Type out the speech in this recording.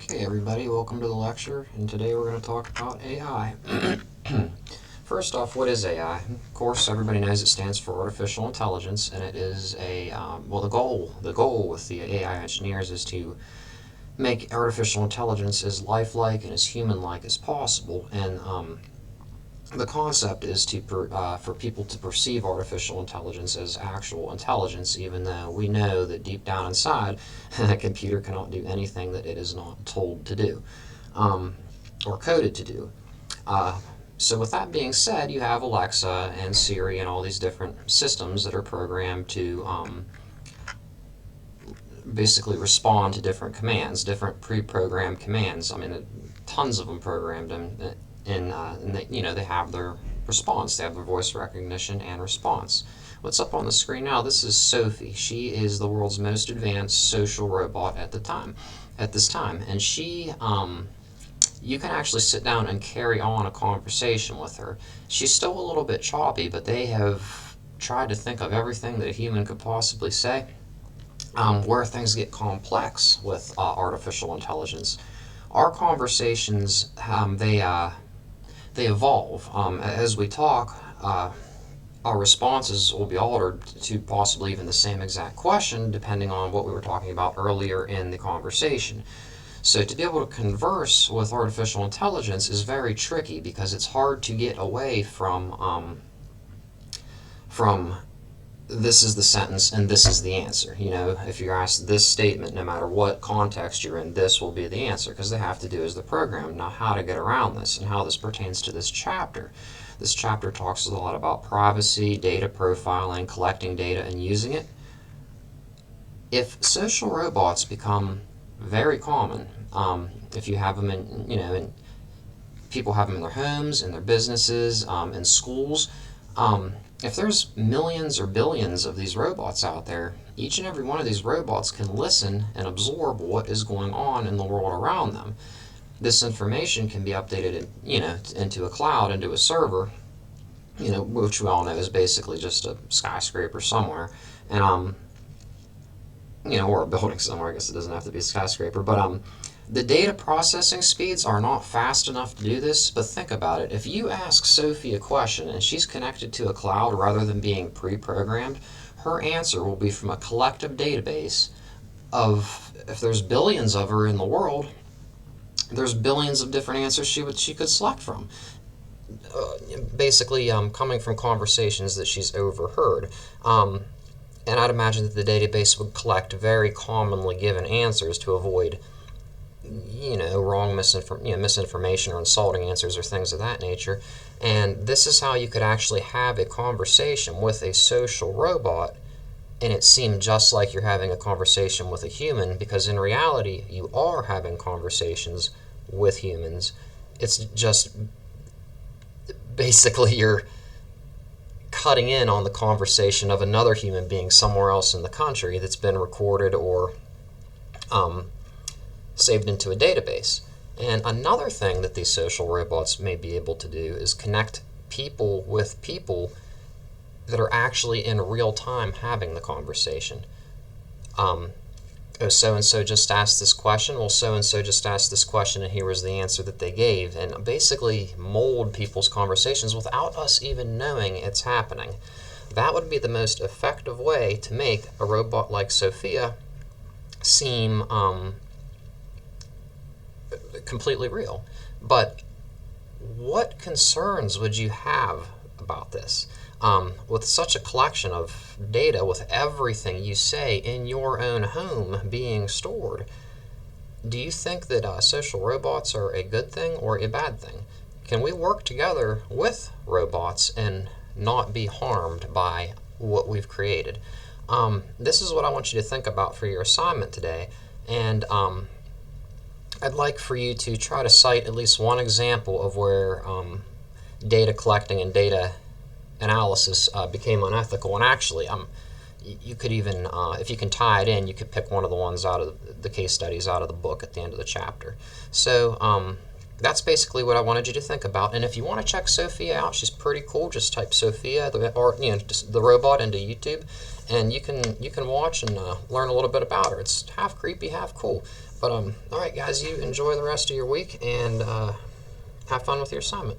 Okay, everybody, welcome to the lecture, and today we're going to talk about AI. First off, what is AI? Of course, everybody knows it stands for artificial intelligence, and it is the goal with the AI engineers is to make artificial intelligence as lifelike and as human-like as possible, and the concept is for people to perceive artificial intelligence as actual intelligence, even though we know that deep down inside, a computer cannot do anything that it is not told to do, or coded to do. So with that being said, you have Alexa and Siri and all these different systems that are programmed to basically respond to different commands, different pre-programmed commands. I mean, tons of them programmed and they have their response. They have their voice recognition and response. What's up on the screen now? This is Sophie. She is the world's most advanced social robot at this time, and she you can actually sit down and carry on a conversation with her. She's still a little bit choppy, but they have tried to think of everything that a human could possibly say. Where things get complex with artificial intelligence, our conversations they evolve as we talk. Our responses will be altered to possibly even the same exact question, depending on what we were talking about earlier in the conversation. So to be able to converse with artificial intelligence is very tricky because it's hard to get away from this is the sentence and this is the answer. You know, if you're asked this statement, no matter what context you're in, this will be the answer, because they have to do as the program. Now, how to get around this and how this pertains to this chapter. This chapter talks a lot about privacy, data profiling, collecting data, and using it. If social robots become very common, if you have them in people have them in their homes, in their businesses, in schools. If there's millions or billions of these robots out there, each and every one of these robots can listen and absorb what is going on in the world around them. This information can be updated, into a cloud, into a server, which we all know is basically just a skyscraper somewhere, and or a building somewhere. I guess it doesn't have to be a skyscraper, but the data processing speeds are not fast enough to do this, but think about it. If you ask Sophie a question and she's connected to a cloud rather than being pre-programmed, her answer will be from a collective database of, if there's billions of her in the world, there's billions of different answers she could select from. Basically, coming from conversations that she's overheard. And I'd imagine that the database would collect very commonly given answers to avoid wrong misinformation or insulting answers or things of that nature. And this is how you could actually have a conversation with a social robot, and it seemed just like you're having a conversation with a human, because in reality you are having conversations with humans. It's just basically you're cutting in on the conversation of another human being somewhere else in the country that's been recorded or saved into a database. And another thing that these social robots may be able to do is connect people with people that are actually in real time having the conversation. Oh, so-and-so just asked this question. Well, so-and-so just asked this question, and here was the answer that they gave. And basically mold people's conversations without us even knowing it's happening. That would be the most effective way to make a robot like Sophia seem completely real. But what concerns would you have about this? With such a collection of data, with everything you say in your own home being stored, do you think that social robots are a good thing or a bad thing? Can we work together with robots and not be harmed by what we've created? This is what I want you to think about for your assignment today, and I'd like for you to try to cite at least one example of where data collecting and data analysis became unethical. And actually, you could even, if you can tie it in, you could pick one of the ones out of the case studies out of the book at the end of the chapter. So that's basically what I wanted you to think about. And if you want to check Sophia out, she's pretty cool. Just type Sophia, or just the robot, into YouTube, and you can watch and learn a little bit about her. It's half creepy, half cool. But all right, guys, you enjoy the rest of your week and have fun with your assignment.